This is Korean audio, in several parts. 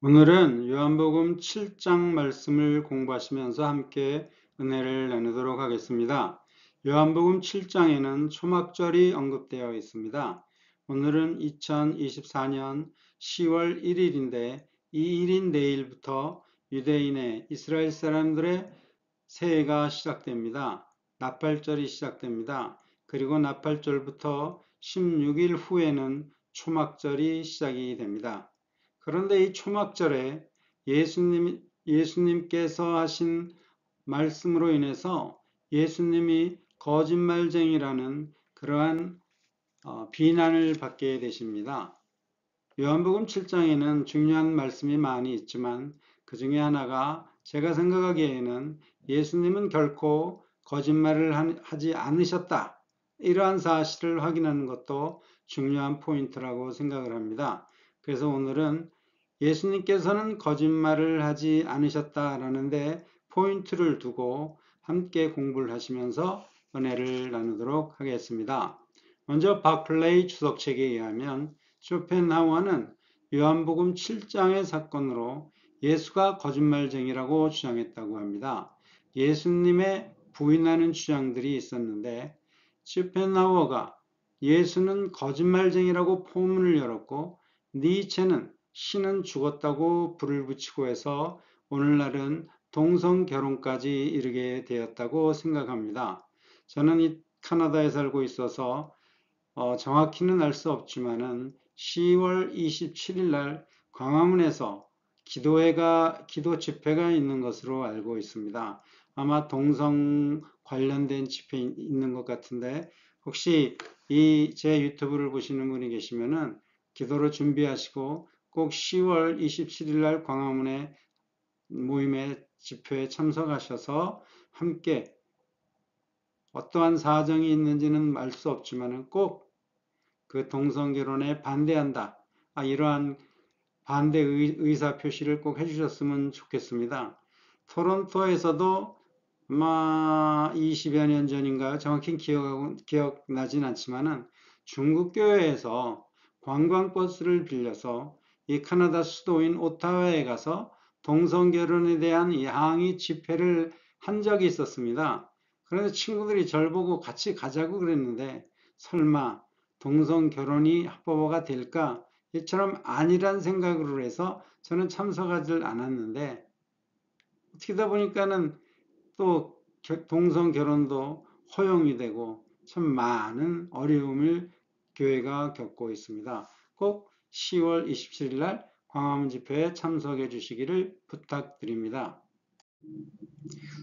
오늘은 요한복음 7장 말씀을 공부하시면서 함께 은혜를 나누도록 하겠습니다. 요한복음 7장에는 초막절이 언급되어 있습니다. 오늘은 2024년 10월 1일인데 이 일인 내일부터 유대인의 이스라엘 사람들의 새해가 시작됩니다. 나팔절이 시작됩니다. 그리고 나팔절부터 16일 후에는 초막절이 시작이 됩니다. 그런데 이 초막절에 예수님께서 하신 말씀으로 인해서 예수님이 거짓말쟁이라는 그러한 비난을 받게 되십니다. 요한복음 7장에는 중요한 말씀이 많이 있지만 그 중에 하나가 제가 생각하기에는 예수님은 결코 거짓말을 하지 않으셨다. 이러한 사실을 확인하는 것도 중요한 포인트라고 생각을 합니다. 그래서 오늘은 예수님께서는 거짓말을 하지 않으셨다라는데 포인트를 두고 함께 공부를 하시면서 은혜를 나누도록 하겠습니다. 먼저 바클레이 주석책에 의하면 쇼펜하우어는 요한복음 7장의 사건으로 예수가 거짓말쟁이라고 주장했다고 합니다. 예수님의 부인하는 주장들이 있었는데 쇼펜하우어가 예수는 거짓말쟁이라고 포문을 열었고 니체는 신은 죽었다고 불을 붙이고 해서 오늘날은 동성결혼까지 이르게 되었다고 생각합니다. 저는 이 캐나다에 살고 있어서 정확히는 알 수 없지만은 10월 27일 날 광화문에서 기도 집회가 있는 것으로 알고 있습니다. 아마 동성 관련된 집회 있는 것 같은데 혹시 이 제 유튜브를 보시는 분이 계시면은 기도로 준비하시고 꼭 10월 27일 날 광화문에 모임에 집회에 참석하셔서 함께 어떠한 사정이 있는지는 알 수 없지만은 꼭 그 동성결혼에 반대한다. 이러한 반대 의사 표시를 꼭 해주셨으면 좋겠습니다. 토론토에서도 아마 20여 년 전인가요? 정확히 기억나진 않지만은 중국 교회에서 관광버스를 빌려서 이 캐나다 수도인 오타와에 가서 동성결혼에 대한 항의 집회를 한 적이 있었습니다. 그래서 친구들이 절 보고 같이 가자고 그랬는데 설마 동성결혼이 합법화가 될까? 이처럼 아니란 생각으로 해서 저는 참석하지 않았는데 어떻게 다 보니까는 또 동성결혼도 허용이 되고 참 많은 어려움을 교회가 겪고 있습니다. 꼭 10월 27일 날 광화문 집회에 참석해 주시기를 부탁드립니다.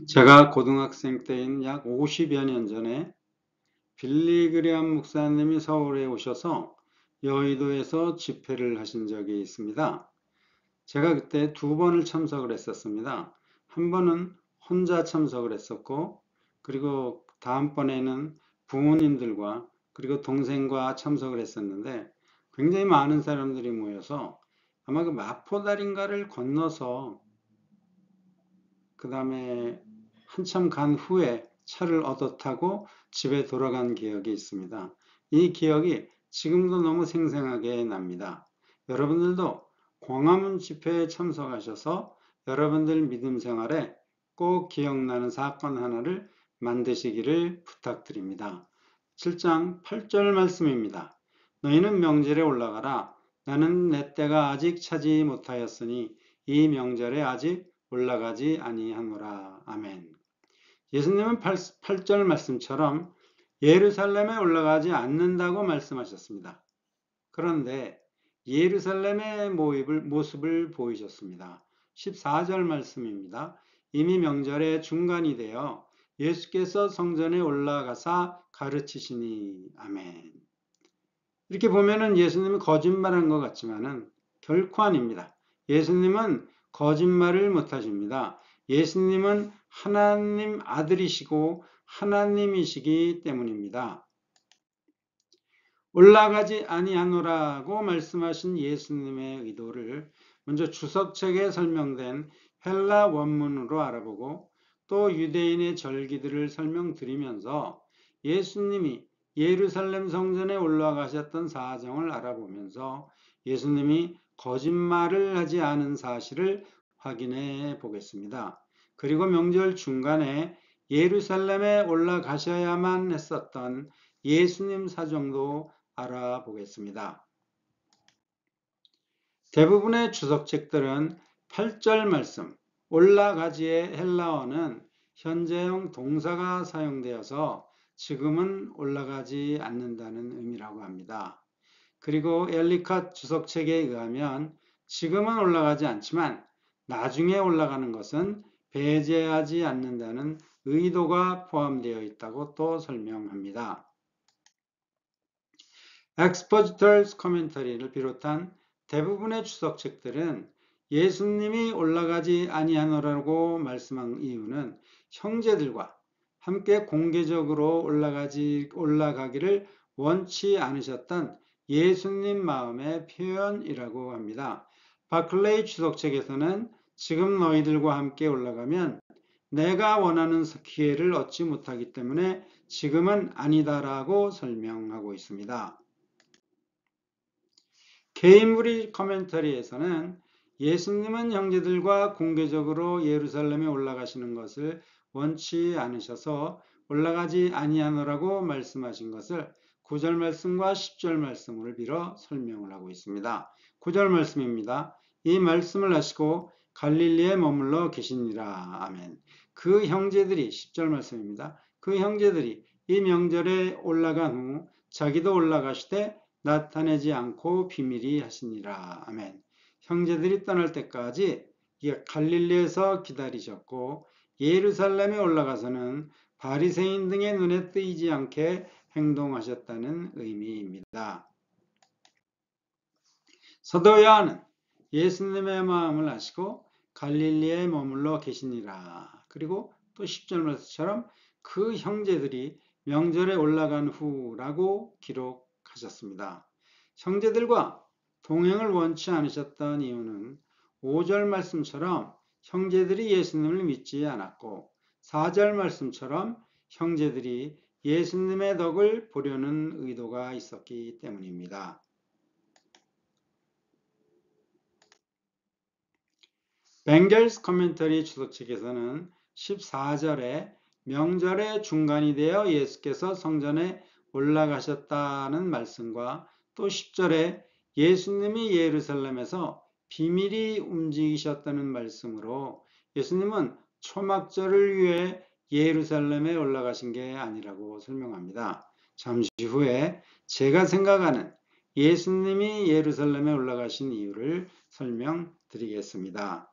제가 고등학생 때인 약 50여 년 전에 빌리그레암 목사님이 서울에 오셔서 여의도에서 집회를 하신 적이 있습니다. 제가 그때 두 번을 참석을 했었습니다. 한 번은 혼자 참석을 했었고, 그리고 다음번에는 부모님들과 그리고 동생과 참석을 했었는데 굉장히 많은 사람들이 모여서 아마 그 마포다리인가를 건너서 그 다음에 한참 간 후에 차를 얻어 타고 집에 돌아간 기억이 있습니다. 이 기억이 지금도 너무 생생하게 납니다. 여러분들도 광화문 집회에 참석하셔서 여러분들 믿음 생활에 꼭 기억나는 사건 하나를 만드시기를 부탁드립니다. 7장 8절 말씀입니다. 너희는 명절에 올라가라. 나는 내 때가 아직 차지 못하였으니 이 명절에 아직 올라가지 아니하노라. 아멘. 예수님은 8절 말씀처럼 예루살렘에 올라가지 않는다고 말씀하셨습니다. 그런데 예루살렘의 모습을 보이셨습니다. 14절 말씀입니다. 이미 명절의 중간이 되어 예수께서 성전에 올라가사 가르치시니. 아멘. 이렇게 보면은 예수님이 거짓말한 것 같지만은 결코 아닙니다. 예수님은 거짓말을 못하십니다. 예수님은 하나님 아들이시고 하나님이시기 때문입니다. 올라가지 아니하노라고 말씀하신 예수님의 의도를 먼저 주석책에 설명된 헬라 원문으로 알아보고 또 유대인의 절기들을 설명드리면서 예수님이 예루살렘 성전에 올라가셨던 사정을 알아보면서 예수님이 거짓말을 하지 않은 사실을 확인해 보겠습니다. 그리고 명절 중간에 예루살렘에 올라가셔야만 했었던 예수님 사정도 알아보겠습니다. 대부분의 주석책들은 8절 말씀, 올라가지의 헬라어는 현재형 동사가 사용되어서 지금은 올라가지 않는다는 의미라고 합니다. 그리고 엘리컷 주석책에 의하면 지금은 올라가지 않지만 나중에 올라가는 것은 배제하지 않는다는 의도가 포함되어 있다고 또 설명합니다. Expositors Commentary를 비롯한 대부분의 주석책들은 예수님이 올라가지 아니하노라고 말씀한 이유는 형제들과 함께 공개적으로 올라가기를 원치 않으셨던 예수님 마음의 표현이라고 합니다. 바클레이 주석책에서는 지금 너희들과 함께 올라가면 내가 원하는 기회를 얻지 못하기 때문에 지금은 아니다라고 설명하고 있습니다. 케임브리지 커멘터리에서는 예수님은 형제들과 공개적으로 예루살렘에 올라가시는 것을 원치 않으셔서 올라가지 아니하노라고 말씀하신 것을 9절 말씀과 10절 말씀을 빌어 설명을 하고 있습니다. 9절 말씀입니다. 이 말씀을 하시고 갈릴리에 머물러 계시니라. 아멘. 그 형제들이 10절 말씀입니다. 그 형제들이 이 명절에 올라간 후 자기도 올라가시되 나타내지 않고 비밀히 하시니라. 아멘. 형제들이 떠날 때까지 갈릴리에서 기다리셨고 예루살렘에 올라가서는 바리새인 등의 눈에 띄지 않게 행동하셨다는 의미입니다. 사도 요한은 예수님의 마음을 아시고 갈릴리에 머물러 계시니라. 그리고 또 10절 말씀처럼 그 형제들이 명절에 올라간 후라고 기록하셨습니다. 형제들과 동행을 원치 않으셨던 이유는 5절 말씀처럼 형제들이 예수님을 믿지 않았고 4절 말씀처럼 형제들이 예수님의 덕을 보려는 의도가 있었기 때문입니다. 벵겔스 커멘터리 주석책에서는 14절에 명절의 중간이 되어 예수께서 성전에 올라가셨다는 말씀과 또 10절에 예수님이 예루살렘에서 비밀히 움직이셨다는 말씀으로 예수님은 초막절을 위해 예루살렘에 올라가신 게 아니라고 설명합니다. 잠시 후에 제가 생각하는 예수님이 예루살렘에 올라가신 이유를 설명드리겠습니다.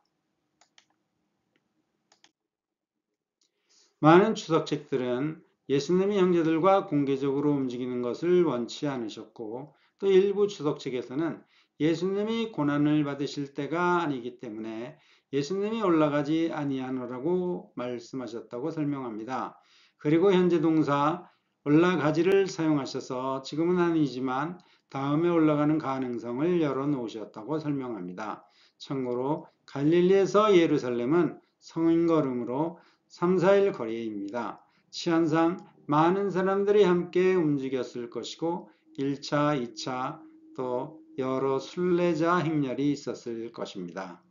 많은 주석책들은 예수님이 형제들과 공개적으로 움직이는 것을 원치 않으셨고 또 일부 주석책에서는 예수님이 고난을 받으실 때가 아니기 때문에 예수님이 올라가지 아니하노라고 말씀하셨다고 설명합니다. 그리고 현재 동사 올라가지를 사용하셔서 지금은 아니지만 다음에 올라가는 가능성을 열어놓으셨다고 설명합니다. 참고로 갈릴리에서 예루살렘은 성인걸음으로 3, 4일 거리입니다. 치안상 많은 사람들이 함께 움직였을 것이고 1차, 2차 또 여러 순례자 행렬이 있었을 것입니다.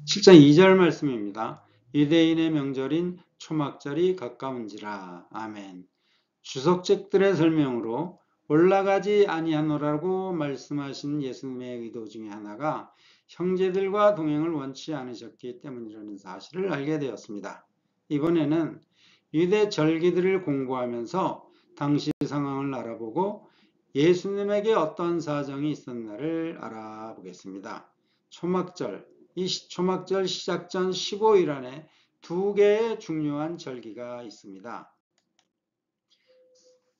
7장 2절 말씀입니다. 유대인의 명절인 초막절이 가까운지라. 아멘. 주석책들의 설명으로 올라가지 아니하노라고 말씀하신 예수님의 의도 중에 하나가 형제들과 동행을 원치 않으셨기 때문이라는 사실을 알게 되었습니다. 이번에는 유대 절기들을 공부하면서 당시 상황을 알아보고 예수님에게 어떤 사정이 있었나를 알아보겠습니다. 초막절, 이 초막절 시작 전 15일 안에 두 개의 중요한 절기가 있습니다.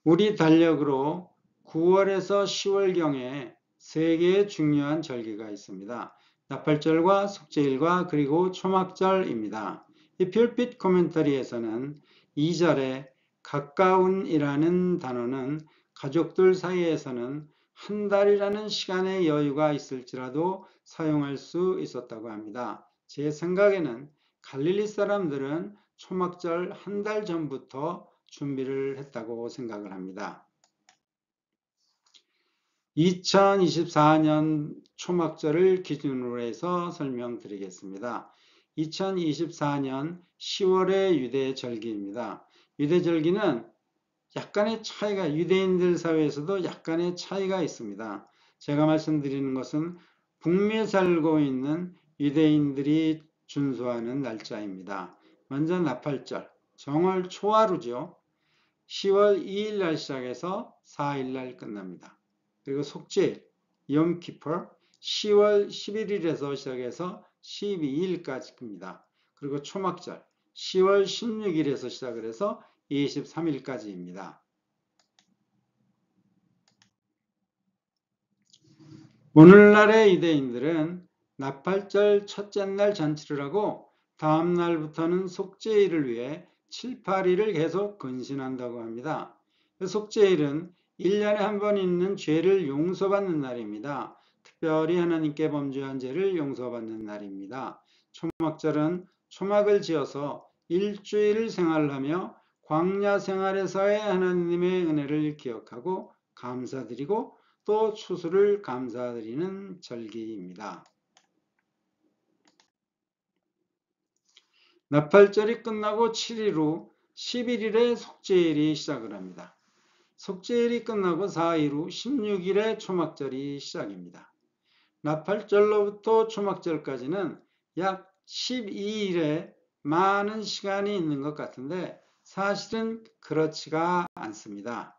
우리 달력으로 9월에서 10월경에 세 개의 중요한 절기가 있습니다. 나팔절과 속죄일과 그리고 초막절입니다. 이 퓰핏 코멘터리에서는 2절에 가까운이라는 단어는 가족들 사이에서는 한 달이라는 시간의 여유가 있을지라도 사용할 수 있었다고 합니다. 제 생각에는 갈릴리 사람들은 초막절 한 달 전부터 준비를 했다고 생각을 합니다. 2024년 초막절을 기준으로 해서 설명드리겠습니다. 2024년 10월의 유대절기입니다. 유대절기는 약간의 차이가, 유대인들 사회에서도 약간의 차이가 있습니다. 제가 말씀드리는 것은 북미에 살고 있는 유대인들이 준수하는 날짜입니다. 먼저 나팔절, 정월 초하루죠. 10월 2일 날 시작해서 4일 날 끝납니다. 그리고 속죄일, 염키퍼, 10월 11일에서 시작해서 12일까지입니다. 그리고 초막절, 10월 16일에서 시작을 해서 23일까지입니다. 오늘날의 유대인들은 나팔절 첫째 날 잔치를 하고 다음 날부터는 속죄일을 위해 7, 8일을 계속 근신한다고 합니다. 속죄일은 1년에 한 번 있는 죄를 용서받는 날입니다. 특별히 하나님께 범죄한 죄를 용서받는 날입니다. 초막절은 초막을 지어서 일주일 생활하며 광야 생활에서의 하나님의 은혜를 기억하고 감사드리고 또 추수를 감사드리는 절기입니다. 나팔절이 끝나고 7일 후 11일에 속죄일이 시작을 합니다. 속죄일이 끝나고 4일 후 16일에 초막절이 시작입니다. 나팔절로부터 초막절까지는 약 12일에 많은 시간이 있는 것 같은데 사실은 그렇지가 않습니다.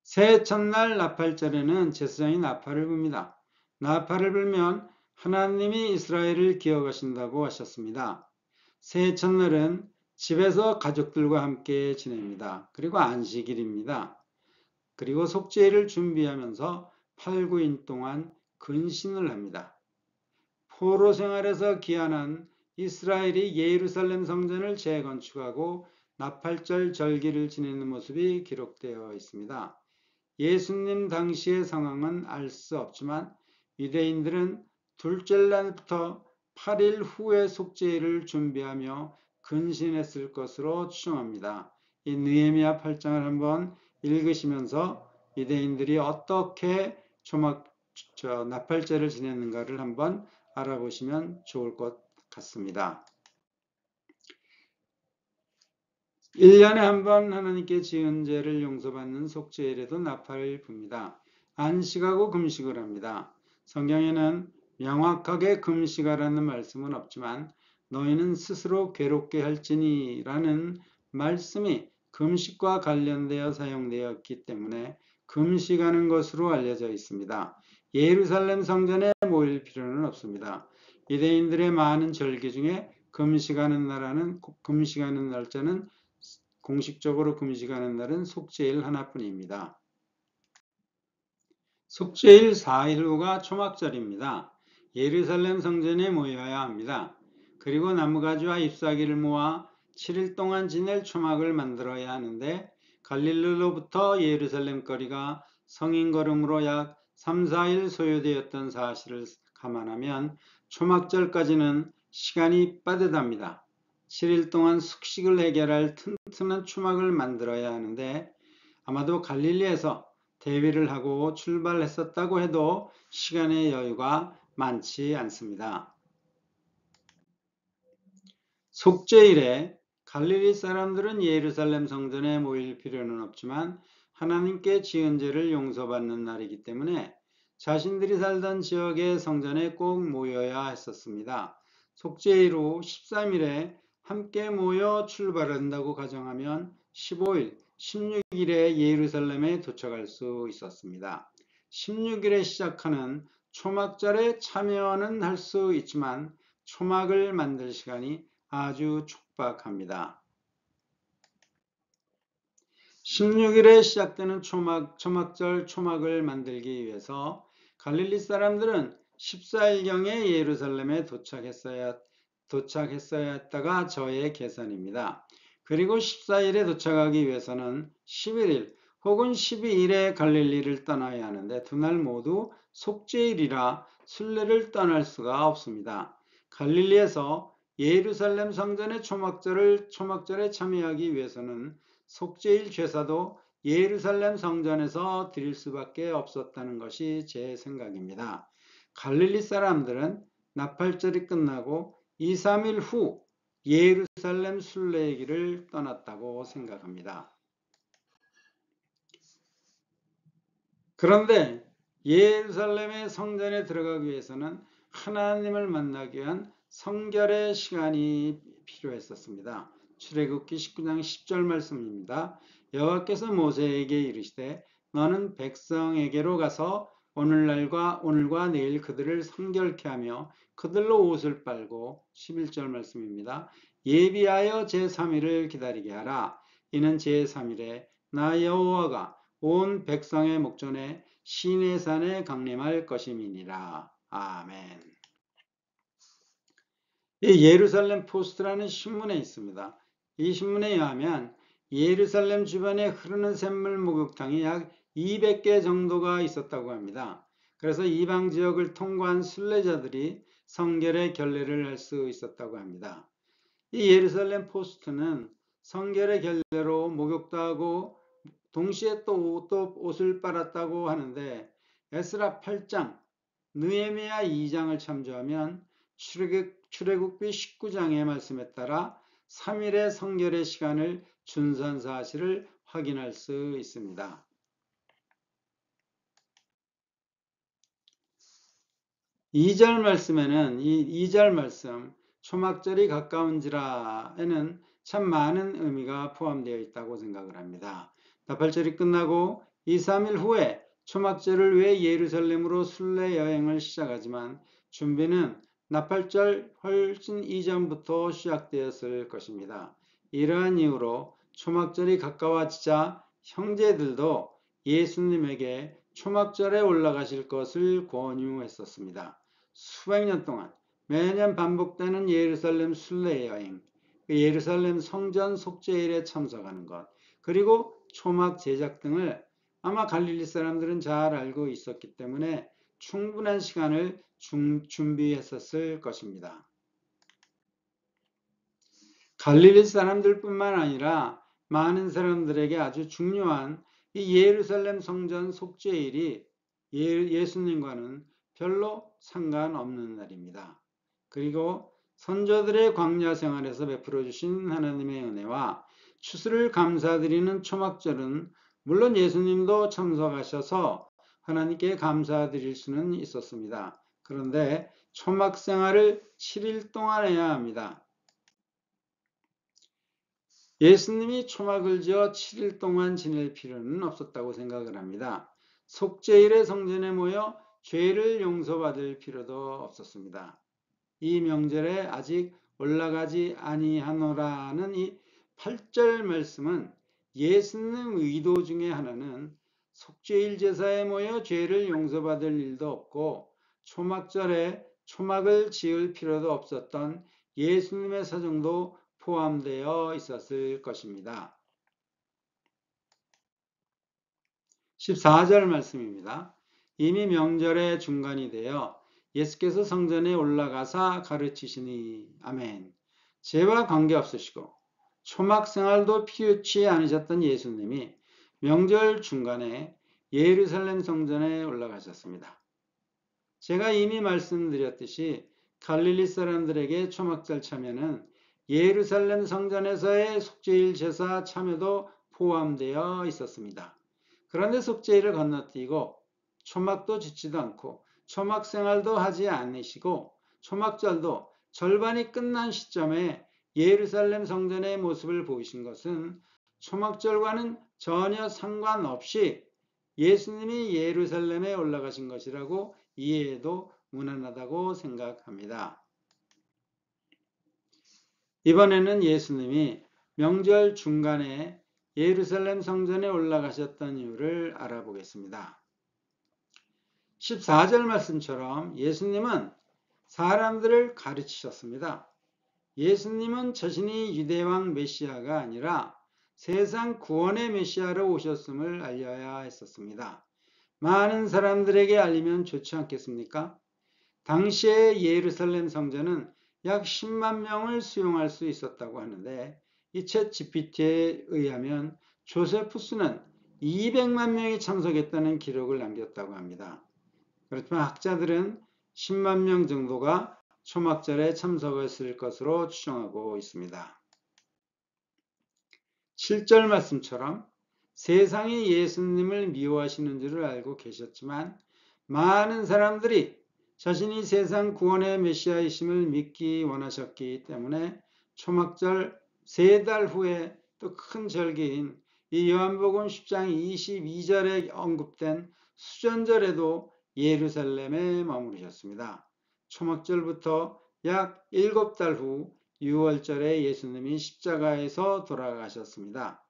새해 첫날 나팔절에는 제사장이 나팔을 붑니다. 나팔을 불면 하나님이 이스라엘을 기억하신다고 하셨습니다. 새해 첫날은 집에서 가족들과 함께 지냅니다. 그리고 안식일입니다. 그리고 속죄일을 준비하면서 8, 9일 동안 근신을 합니다. 포로 생활에서 귀환한 이스라엘이 예루살렘 성전을 재건축하고 나팔절 절기를 지내는 모습이 기록되어 있습니다. 예수님 당시의 상황은 알 수 없지만 유대인들은 둘째 날부터 8일 후에 속죄일을 준비하며 근신했을 것으로 추정합니다. 이 느헤미야 8장을 한번 읽으시면서 유대인들이 어떻게 나팔절을 지냈는가를 한번 알아보시면 좋을 것 같습니다. 1년에 한 번 하나님께 지은 죄를 용서받는 속죄일에도 나팔을 붑니다. 안식하고 금식을 합니다. 성경에는 명확하게 금식하라는 말씀은 없지만 너희는 스스로 괴롭게 할지니 라는 말씀이 금식과 관련되어 사용되었기 때문에 금식하는 것으로 알려져 있습니다. 예루살렘 성전에 모일 필요는 없습니다. 유대인들의 많은 절기 중에 금식하는 날짜는 공식적으로 금식하는 날은 속죄일 하나뿐입니다. 속죄일 4일 후가 초막절입니다. 예루살렘 성전에 모여야 합니다. 그리고 나무가지와 잎사귀를 모아 7일 동안 지낼 초막을 만들어야 하는데 갈릴리로부터 예루살렘 거리가 성인 걸음으로 약 3, 4일 소요되었던 사실을 감안하면 초막절까지는 시간이 빠듯합니다. 7일 동안 숙식을 해결할 튼튼한 초막을 만들어야 하는데 아마도 갈릴리에서 대위를 하고 출발했었다고 해도 시간의 여유가 많지 않습니다. 속죄일에 갈릴리 사람들은 예루살렘 성전에 모일 필요는 없지만 하나님께 지은 죄를 용서받는 날이기 때문에 자신들이 살던 지역의 성전에 꼭 모여야 했었습니다. 속죄일 후 13일에 함께 모여 출발한다고 가정하면 15일, 16일에 예루살렘에 도착할 수 있었습니다. 16일에 시작하는 초막절에 참여는 할 수 있지만 초막을 만들 시간이 아주 촉박합니다. 16일에 시작되는 초막절 초막을 만들기 위해서 갈릴리 사람들은 14일경에 예루살렘에 도착했어야 했다가 저의 계산입니다. 그리고 14일에 도착하기 위해서는 11일 혹은 12일에 갈릴리를 떠나야 하는데 두 날 모두 속죄일이라 순례를 떠날 수가 없습니다. 갈릴리에서 예루살렘 성전의 초막절에 참여하기 위해서는 속죄일 제사도 예루살렘 성전에서 드릴 수밖에 없었다는 것이 제 생각입니다. 갈릴리 사람들은 나팔절이 끝나고 2, 3일 후 예루살렘 순례길을 떠났다고 생각합니다. 그런데 예루살렘의 성전에 들어가기 위해서는 하나님을 만나기 위한 성결의 시간이 필요했었습니다. 출애굽기 19장 10절 말씀입니다. 여호와께서 모세에게 이르시되 너는 백성에게로 가서 오늘과 내일 그들을 성결케 하며 그들로 옷을 빨고 11절 말씀입니다. 예비하여 제3일을 기다리게 하라. 이는 제3일에 나 여호와가 온 백성의 목전에 시내산에 강림할 것임이니라. 아멘. 이 예루살렘 포스트라는 신문에 있습니다. 이 신문에 의하면 예루살렘 주변에 흐르는 샘물 목욕탕이 약 200개 정도가 있었다고 합니다. 그래서 이방 지역을 통과한 순례자들이 성결의 결례를 할 수 있었다고 합니다. 이 예루살렘 포스트는 성결의 결례로 목욕도 하고 동시에 또 옷을 빨았다고 하는데 에스라 8장, 느헤미야 2장을 참조하면 출애굽기 19장의 말씀에 따라 3일의 성결의 시간을 준수한 사실을 확인할 수 있습니다. 2절 말씀에는 이 2절 말씀 초막절이 가까운지라에는 참 많은 의미가 포함되어 있다고 생각을 합니다. 나팔절이 끝나고 2, 3일 후에 초막절을 위해 예루살렘으로 순례 여행을 시작하지만 준비는 나팔절 훨씬 이전부터 시작되었을 것입니다. 이러한 이유로 초막절이 가까워지자 형제들도 예수님에게 초막절에 올라가실 것을 권유했었습니다. 수백 년 동안 매년 반복되는 예루살렘 순례 여행, 예루살렘 성전 속죄일에 참석하는 것, 그리고 초막 제작 등을 아마 갈릴리 사람들은 잘 알고 있었기 때문에 충분한 시간을 준비했었을 것입니다. 갈릴리 사람들뿐만 아니라 많은 사람들에게 아주 중요한 이 예루살렘 성전 속죄일이 예수님과는 별로 상관없는 날입니다. 그리고 선조들의 광야 생활에서 베풀어 주신 하나님의 은혜와 추수를 감사드리는 초막절은 물론 예수님도 참석하셔서 하나님께 감사드릴 수는 있었습니다. 그런데 초막 생활을 7일 동안 해야 합니다. 예수님이 초막을 지어 7일 동안 지낼 필요는 없었다고 생각을 합니다. 속죄일에 성전에 모여 죄를 용서받을 필요도 없었습니다. 이 명절에 아직 올라가지 아니하노라는 이 8절 말씀은 예수님 의도 중에 하나는 속죄일 제사에 모여 죄를 용서받을 일도 없고 초막절에 초막을 지을 필요도 없었던 예수님의 사정도 포함되어 있었을 것입니다. 14절 말씀입니다. 이미 명절의 중간이 되어 예수께서 성전에 올라가사 가르치시니 아멘. 죄와 관계없으시고 초막 생활도 피우치 않으셨던 예수님이 명절 중간에 예루살렘 성전에 올라가셨습니다. 제가 이미 말씀드렸듯이 갈릴리 사람들에게 초막절 참여는 예루살렘 성전에서의 속죄일 제사 참여도 포함되어 있었습니다. 그런데 속죄일을 건너뛰고 초막도 짓지도 않고 초막 생활도 하지 않으시고 초막절도 절반이 끝난 시점에 예루살렘 성전의 모습을 보이신 것은 초막절과는 전혀 상관없이 예수님이 예루살렘에 올라가신 것이라고 이해해도 무난하다고 생각합니다. 이번에는 예수님이 명절 중간에 예루살렘 성전에 올라가셨던 이유를 알아보겠습니다. 14절 말씀처럼 예수님은 사람들을 가르치셨습니다. 예수님은 자신이 유대왕 메시아가 아니라 세상 구원의 메시아로 오셨음을 알려야 했었습니다. 많은 사람들에게 알리면 좋지 않겠습니까? 당시의 예루살렘 성전은 약 10만 명을 수용할 수 있었다고 하는데 이 챗 GPT에 의하면 조세푸스는 200만 명이 참석했다는 기록을 남겼다고 합니다. 그렇지만 학자들은 10만 명 정도가 초막절에 참석했을 것으로 추정하고 있습니다. 7절 말씀처럼 세상이 예수님을 미워하시는 줄을 알고 계셨지만 많은 사람들이 자신이 세상 구원의 메시아이심을 믿기 원하셨기 때문에 초막절 3달 후에 또 큰 절기인 이 요한복음 10장 22절에 언급된 수전절에도 예루살렘에 머무르셨습니다. 초막절부터 약 7달 후 6월절에 예수님이 십자가에서 돌아가셨습니다.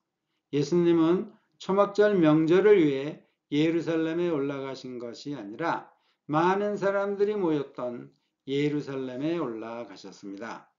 예수님은 초막절 명절을 위해 예루살렘에 올라가신 것이 아니라 많은 사람들이 모였던 예루살렘에 올라가셨습니다.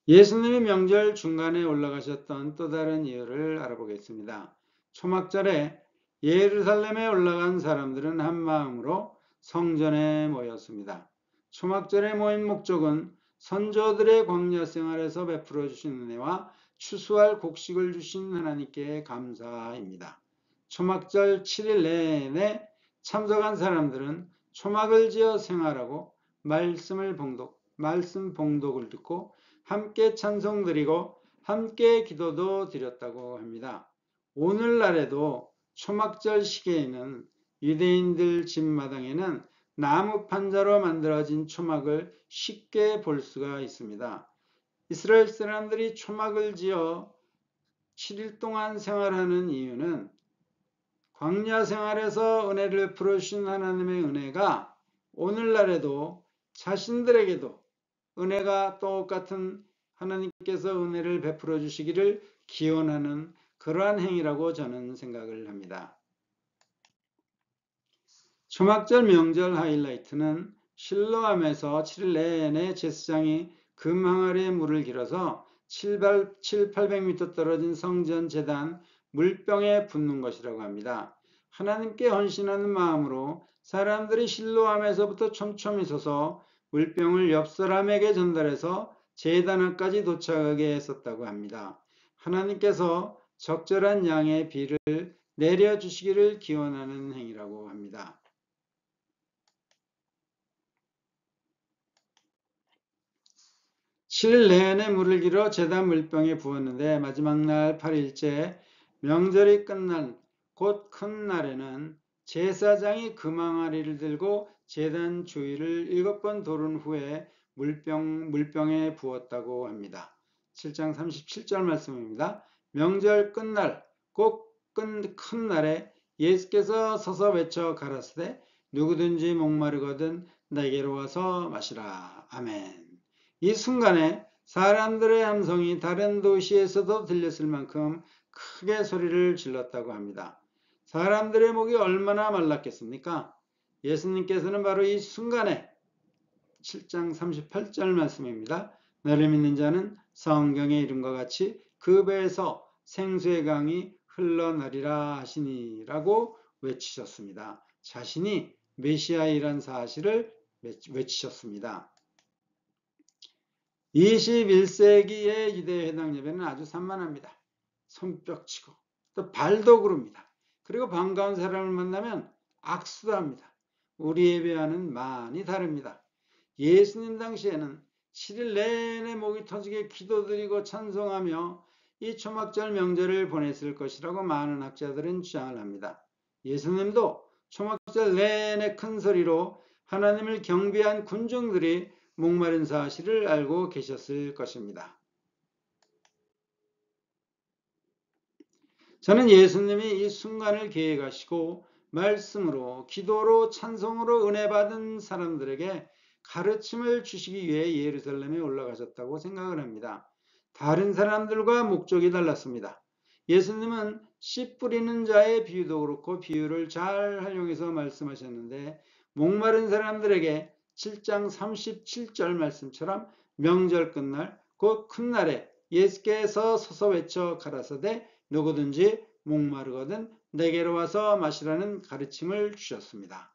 예수님이 명절 중간에 올라가셨던 또 다른 이유를 알아보겠습니다. 초막절에 예루살렘에 올라간 사람들은 한 마음으로 성전에 모였습니다. 초막절에 모인 목적은 선조들의 광야 생활에서 베풀어 주신 은혜와 추수할 곡식을 주신 하나님께 감사입니다. 초막절 7일 내내 참석한 사람들은 초막을 지어 생활하고 말씀 봉독을 듣고 함께 찬송 드리고 함께 기도도 드렸다고 합니다. 오늘날에도 초막절 시기에는 유대인들 집 마당에는 나무 판자로 만들어진 초막을 쉽게 볼 수가 있습니다. 이스라엘 사람들이 초막을 지어 7일 동안 생활하는 이유는 광야 생활에서 은혜를 풀어주신 하나님의 은혜가 오늘날에도 자신들에게도 은혜가 똑같은 하나님께서 은혜를 베풀어 주시기를 기원하는 그러한 행위라고 저는 생각을 합니다. 초막절 명절 하이라이트는 실로암에서 7일 내내 제사장이 금 항아리에 물을 길어서 700-800m 떨어진 성전 제단 물병에 붓는 것이라고 합니다. 하나님께 헌신하는 마음으로 사람들이 실로암에서부터 촘촘히 서서 물병을 옆 사람에게 전달해서 제단 앞까지 도착하게 했었다고 합니다. 하나님께서 적절한 양의 비를 내려주시기를 기원하는 행위라고 합니다. 7일 내내 물을 길어 제단 물병에 부었는데 마지막 날 8일째 명절이 끝난 곧 큰 날에는 제사장이 금항아리를 들고 제단 주위를 7번 도른 후에 물병에 부었다고 합니다. 7장 37절 말씀입니다. 명절 끝날 곧 큰 날에 예수께서 서서 외쳐 가라사대 누구든지 목마르거든 내게로 와서 마시라. 아멘. 이 순간에 사람들의 함성이 다른 도시에서도 들렸을 만큼 크게 소리를 질렀다고 합니다. 사람들의 목이 얼마나 말랐겠습니까? 예수님께서는 바로 이 순간에 7장 38절 말씀입니다. 나를 믿는 자는 성경의 이름과 같이 그 배에서 생수의 강이 흘러나리라 하시니라고 외치셨습니다. 자신이 메시아이란 사실을 외치셨습니다. 21세기의 유대 회당 예배는 아주 산만합니다. 손뼉치고 또 발도 구릅니다. 그리고 반가운 사람을 만나면 악수도 합니다. 우리 예배와는 많이 다릅니다. 예수님 당시에는 7일 내내 목이 터지게 기도드리고 찬송하며 이 초막절 명절을 보냈을 것이라고 많은 학자들은 주장을 합니다. 예수님도 초막절 내내 큰 소리로 하나님을 경배한 군중들이 목마른 사실을 알고 계셨을 것입니다. 저는 예수님이 이 순간을 계획하시고 말씀으로 기도로 찬송으로 은혜 받은 사람들에게 가르침을 주시기 위해 예루살렘에 올라가셨다고 생각을 합니다. 다른 사람들과 목적이 달랐습니다. 예수님은 씨 뿌리는 자의 비유도 그렇고 비유를 잘 활용해서 말씀하셨는데 목마른 사람들에게 7장 37절 말씀처럼 명절 끝날 곧 큰 날에 예수께서 서서 외쳐 가라사대 누구든지 목마르거든 내게로 와서 마시라는 가르침을 주셨습니다.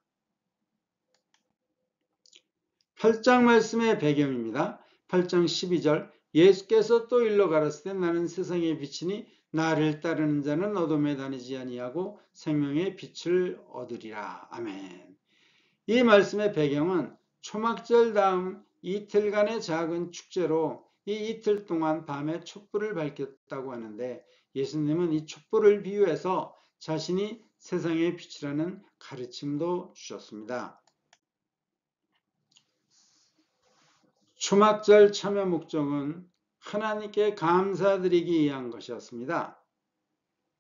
8장 말씀의 배경입니다. 8장 12절 예수께서 또 일러 가라사대 나는 세상의 빛이니 나를 따르는 자는 어둠에 다니지 아니하고 생명의 빛을 얻으리라. 아멘. 이 말씀의 배경은 초막절 다음 이틀간의 작은 축제로 이 이틀 동안 밤에 촛불을 밝혔다고 하는데, 예수님은 이 촛불을 비유해서 자신이 세상의 빛이라는 가르침도 주셨습니다. 초막절 참여 목적은 하나님께 감사드리기 위한 것이었습니다.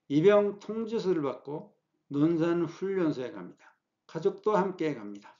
입영 통지서를 받고 논산 훈련소에 갑니다. 가족도 함께 갑니다.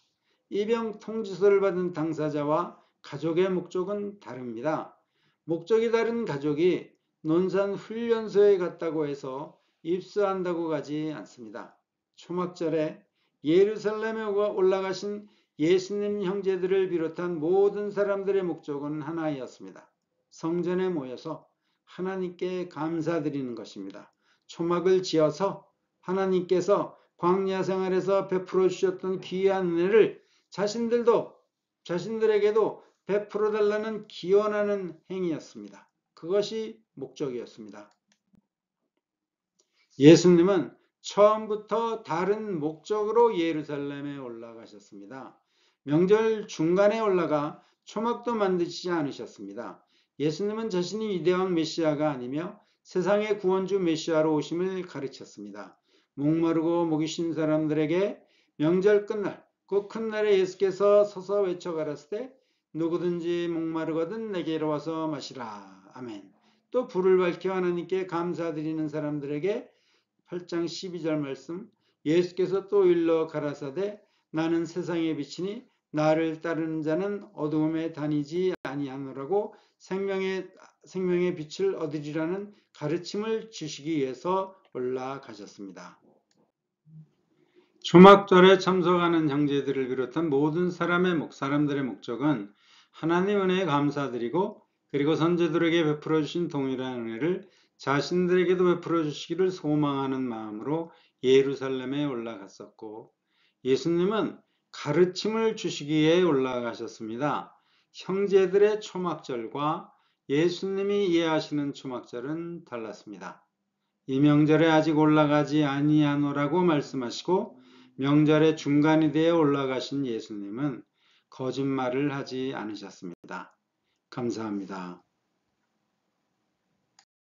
입영 통지서를 받은 당사자와 가족의 목적은 다릅니다. 목적이 다른 가족이 논산 훈련소에 갔다고 해서 입수한다고 가지 않습니다. 초막절에 예루살렘에 올라가신 예수님 형제들을 비롯한 모든 사람들의 목적은 하나였습니다. 성전에 모여서 하나님께 감사드리는 것입니다. 초막을 지어서 하나님께서 광야 생활에서 베풀어 주셨던 귀한 은혜를 자신들에게도 베풀어 달라는 기원하는 행위였습니다. 그것이 목적이었습니다. 예수님은 처음부터 다른 목적으로 예루살렘에 올라가셨습니다. 명절 중간에 올라가 초막도 만드시지 않으셨습니다. 예수님은 자신이 위대한 메시아가 아니며 세상의 구원주 메시아로 오심을 가르쳤습니다. 목마르고 목이 쉰 사람들에게 명절 끝날 그 큰 날에 예수께서 서서 외쳐 가라사대 때 누구든지 목마르거든 내게로 와서 마시라. 아멘. 또 불을 밝혀 하나님께 감사드리는 사람들에게 8장 12절 말씀, 예수께서 또 일러 가라사대 나는 세상의 빛이니 나를 따르는 자는 어두움에 다니지 아니하노라고 생명의 빛을 얻으리라는 가르침을 주시기 위해서 올라가셨습니다. 초막절에 참석하는 형제들을 비롯한 모든 사람들의 목적은 하나님 은혜에 감사드리고, 그리고 선제들에게 베풀어 주신 동일한 은혜를 자신들에게도 베풀어 주시기를 소망하는 마음으로 예루살렘에 올라갔었고, 예수님은 가르침을 주시기 위해 올라가셨습니다. 형제들의 초막절과 예수님이 이해하시는 초막절은 달랐습니다. 이 명절에 아직 올라가지 아니하노라고 말씀하시고, 명절의 중간이 되어 올라가신 예수님은 거짓말을 하지 않으셨습니다. 감사합니다.